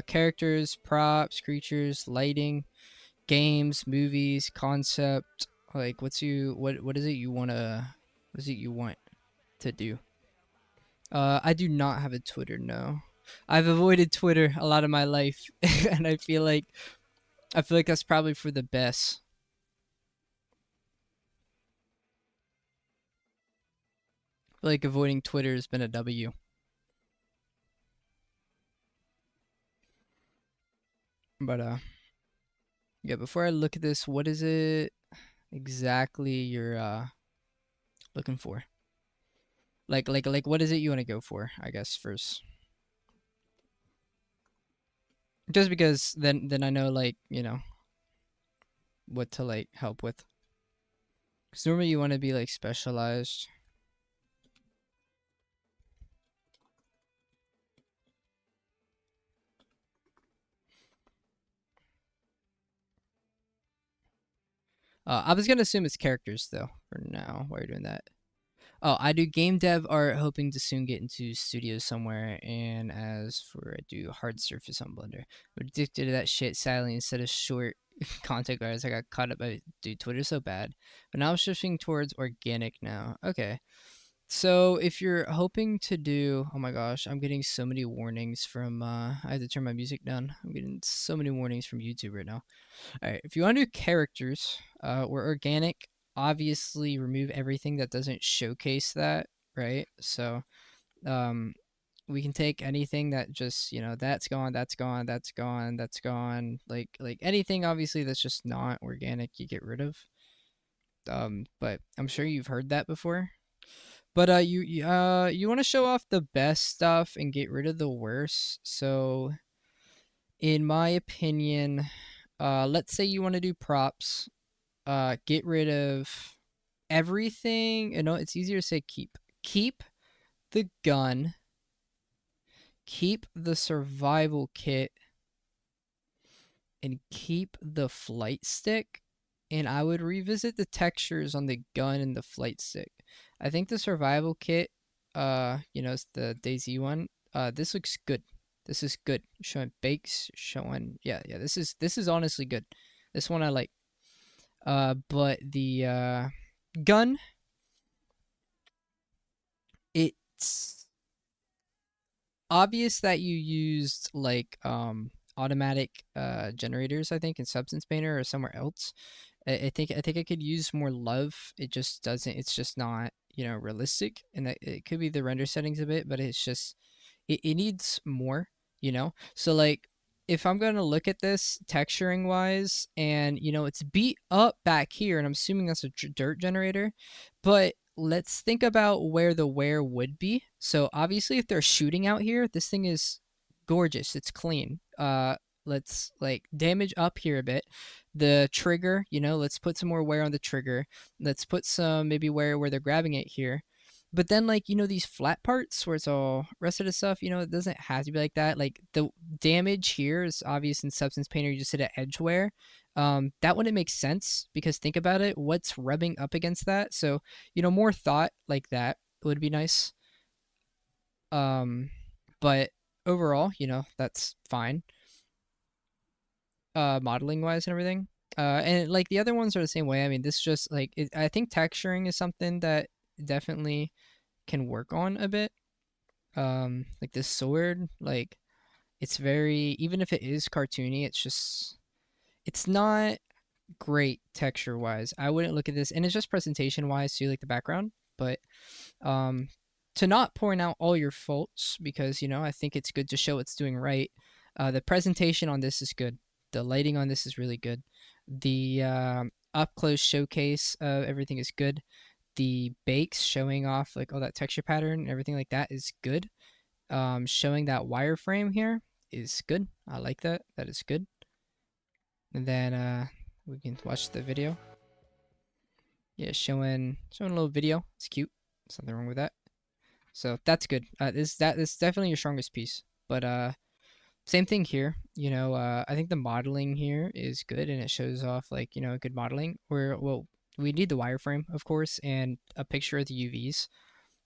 Characters, props, creatures, lighting, games, movies, concept. Like, what is it you wanna? What is it you want to do? I do not have a Twitter. No, I've avoided Twitter a lot of my life, and I feel like that's probably for the best. I feel like avoiding Twitter has been a W. But yeah. Before I look at this, what is it exactly you're looking for? Like, what is it you want to go for? I guess first, just because then I know, like, what to like help with. Because normally you want to be like specialized. I was gonna assume it's characters though for now. While you're doing that. Oh, I do game dev art, hoping to soon get into studios somewhere. And as for I do hard surface on Blender. I'm addicted to that shit sadly instead of short content guys. I got caught up by dude, Twitter's so bad. But now I'm shifting towards organic now. Okay. So if you're hoping to do, oh my gosh, I'm getting so many warnings from I had to turn my music down. I'm getting so many warnings from YouTube right now. All right, if you want to do characters, or organic, obviously remove everything that doesn't showcase that, right? So, um, we can take anything that just, that's gone, that's gone, that's gone, that's gone. Like anything obviously that's just not organic, you get rid of. But I'm sure you've heard that before. But you want to show off the best stuff and get rid of the worst. So, in my opinion, let's say you want to do props. Get rid of everything. You know, it's easier to say keep. Keep the gun. Keep the survival kit. And keep the flight stick. And I would revisit the textures on the gun and the flight stick. I think the survival kit, it's the DayZ one. This looks good. This is good. Showing bakes, showing yeah. This is honestly good. This one I like. But the gun, it's obvious that you used like automatic generators, I think, in Substance Painter or somewhere else. I think I could use more love. It just doesn't. It's just not realistic, and that it could be the render settings a bit, but it's just it needs more. So like if I'm gonna look at this texturing wise, and it's beat up back here, and I'm assuming that's a dirt generator, but let's think about where the wear would be. So obviously, if they're shooting out here, this thing is gorgeous. It's clean. Let's like damage up here a bit. The trigger, let's put some more wear on the trigger. Let's put some maybe wear where they're grabbing it here. But then, like, these flat parts where it's all rest of the stuff, it doesn't have to be like that. Like, the damage here is obvious in Substance Painter. You just hit an edge wear. That wouldn't make sense because think about it. What's rubbing up against that? So, more thought like that would be nice. But overall, that's fine. Modeling wise and everything. And like the other ones are the same way. I mean, this just like I think texturing is something that definitely can work on a bit. Like this sword, like it's very, even if it is cartoony, it's not great texture wise. I wouldn't look at this, and it's just presentation wise too, like the background. But to not point out all your faults, because I think it's good to show it's doing right. The presentation on this is good. The lighting on this is really good. The up close showcase of everything is good. The bakes showing off like all that texture pattern and everything like that is good. Showing that wireframe here is good. I like that. That is good. And then we can watch the video. Yeah, showing a little video. It's cute. There's nothing wrong with that. So that's good. This is definitely your strongest piece. But same thing here. I think the modeling here is good, and it shows off like good modeling. We need the wireframe, of course, and a picture of the UVs,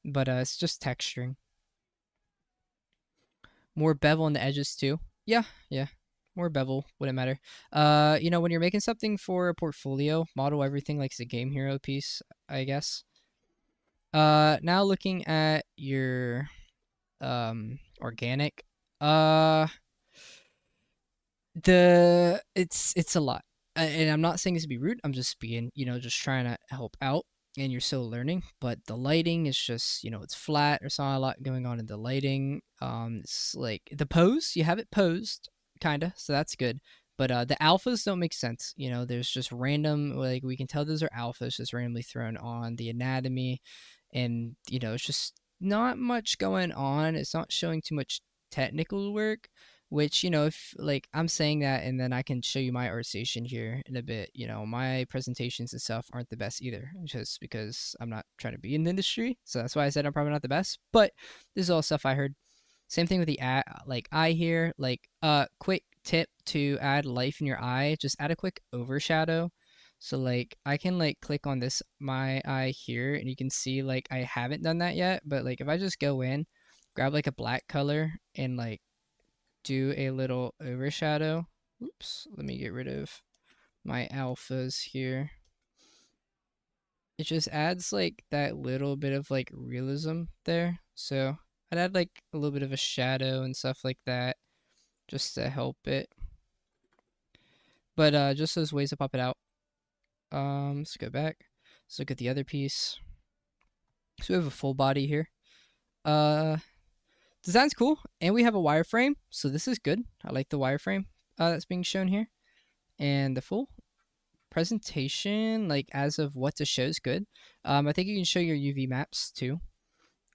but it's just texturing. More bevel on the edges too. Yeah, yeah. More bevel wouldn't matter. When you're making something for a portfolio, model everything like it's a game hero piece, I guess. Now looking at your organic. Uh it's a lot. And I'm not saying this to be rude. I'm just being, just trying to help out, and you're still learning, but the lighting is just, it's flat. There's not a lot going on in the lighting. It's like the pose, you have it posed kind of, so that's good. But the alphas don't make sense. There's just random, like, we can tell those are alphas just randomly thrown on the anatomy, and it's just not much going on. It's not showing too much technical work, which, if like I'm saying that, and then I can show you my art station here in a bit. My presentations and stuff aren't the best either, just because I'm not trying to be in the industry. So that's why I said I'm probably not the best, but this is all stuff I heard. Same thing with the eye here. Like, quick tip to add life in your eye, just add a quick overshadow. So like I can like click on this my eye here, and you can see like I haven't done that yet, but like if I just go in, grab like a black color, and like do a little overshadow. Oops, let me get rid of my alphas here. It just adds like that little bit of like realism there. So I'd add like a little bit of a shadow and stuff like that just to help it. But just those ways to pop it out. Let's go back. Let's look at the other piece. So we have a full body here. Design's cool, and we have a wireframe, so this is good. I like the wireframe that's being shown here, and the full presentation, like as of what to show, is good. I think you can show your UV maps too.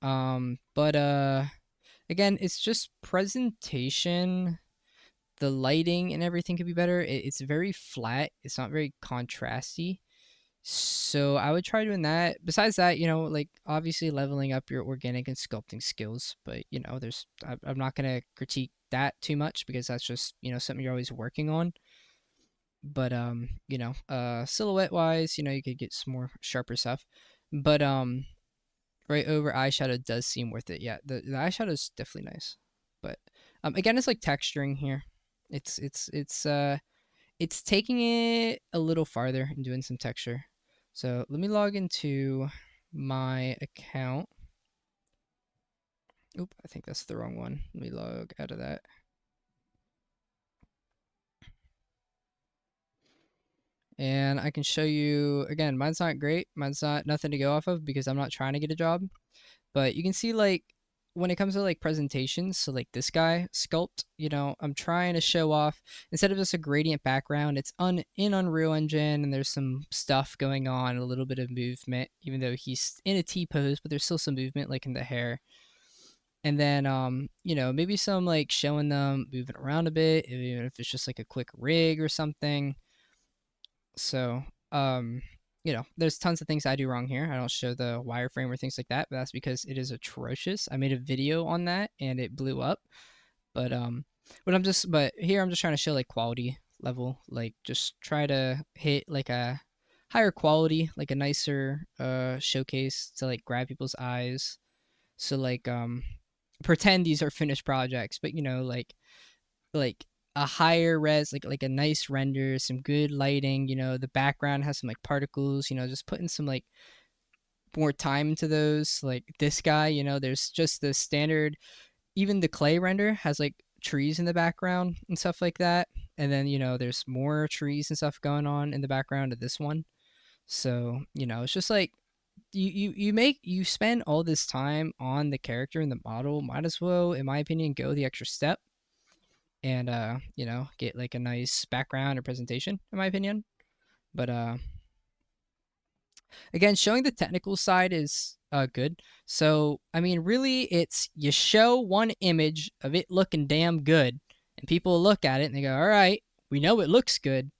But again, it's just presentation. The lighting and everything could be better. It's very flat. It's not very contrasty. So I would try doing that. Besides that, like obviously leveling up your organic and sculpting skills. But I'm not gonna critique that too much, because that's just something you're always working on. But silhouette wise, you could get some more sharper stuff. But right over eyeshadow does seem worth it. Yeah, the eyeshadow is definitely nice. But again, it's like texturing here. It's taking it a little farther and doing some texture. So let me log into my account. Oop, I think that's the wrong one. Let me log out of that. And I can show you, again, mine's not great. Mine's not nothing to go off of, because I'm not trying to get a job. But you can see, like, when it comes to like presentations, so like this guy sculpt, I'm trying to show off, instead of just a gradient background, it's in Unreal Engine, and there's some stuff going on, a little bit of movement, even though he's in a T pose, but there's still some movement like in the hair. And then maybe some like showing them moving around a bit, even if it's just like a quick rig or something. So there's tons of things I do wrong here. I don't show the wireframe or things like that, but that's because it is atrocious. I made a video on that and it blew up. But here I'm just trying to show like quality level, like just try to hit like a higher quality, like a nicer showcase to like grab people's eyes. So like pretend these are finished projects, but like a higher res, like a nice render, some good lighting, the background has some like particles, just putting some like more time into those. Like this guy, there's just the standard, even the clay render has like trees in the background and stuff like that. And then, there's more trees and stuff going on in the background of this one. So, it's just like you spend all this time on the character and the model, might as well, in my opinion, go the extra step and get like a nice background or presentation, in my opinion. But again, showing the technical side is good. So I mean, really, it's you show one image of it looking damn good, and people look at it and they go, all right, we know it looks good,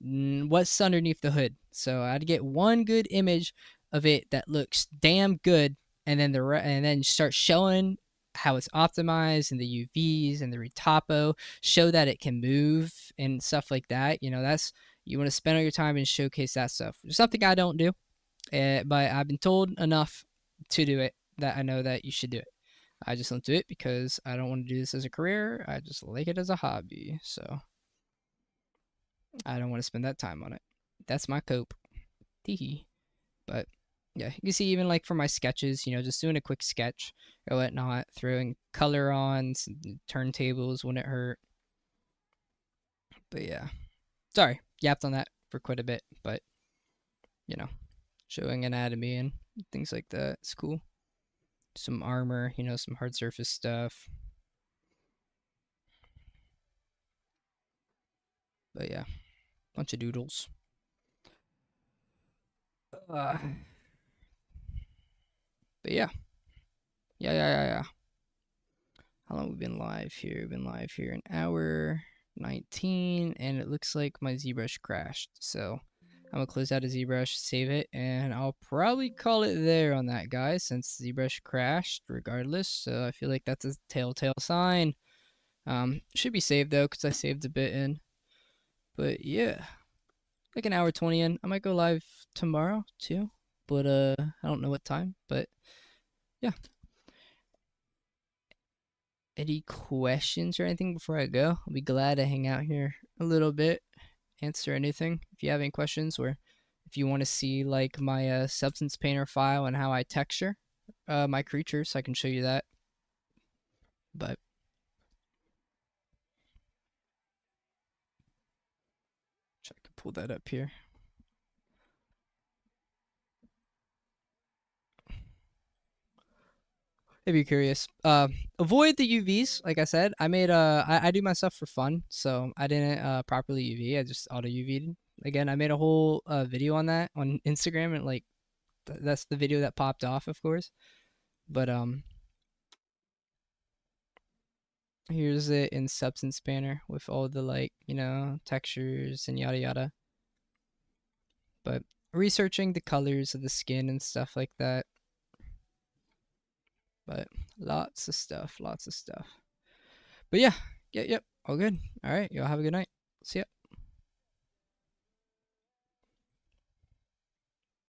what's underneath the hood? So I'd get one good image of it that looks damn good, and then and then start showing how it's optimized and the UVs and the retopo, show that it can move and stuff like that. That's you want to spend all your time and showcase that stuff. Something I don't do, but I've been told enough to do it that I know that you should do it. I just don't do it because I don't want to do this as a career. I just like it as a hobby. So I don't want to spend that time on it. That's my cope. Teehee. But yeah, you can see even like for my sketches, just doing a quick sketch or whatnot, throwing color on turntables wouldn't hurt. But yeah, sorry, yapped on that for quite a bit, but showing anatomy and things like that. It's cool. Some armor, some hard surface stuff. But yeah, bunch of doodles. But yeah. Yeah. How long have we been live here? We've been live here an hour 19, and it looks like my ZBrush crashed. So I'm gonna close out a ZBrush, save it, and I'll probably call it there on that, guys, since ZBrush crashed regardless. So I feel like that's a telltale sign. Should be saved though, because I saved a bit in. But yeah, like an hour 20 in. I might go live tomorrow too, but I don't know what time. But yeah. Any questions or anything before I go? I'll be glad to hang out here a little bit, answer anything if you have any questions, or if you want to see like my substance painter file and how I texture my creatures, I can show you that. But I can pull that up here. If you're curious, avoid the UVs. Like I said, I made I do my stuff for fun, so I didn't properly UV. I just auto UV'd. Again, I made a whole video on that on Instagram, and like that's the video that popped off, of course. But here's it in Substance Painter with all the like textures and yada yada. But researching the colors of the skin and stuff like that. But lots of stuff. But yeah, yep, all good. All right, y'all have a good night. See ya.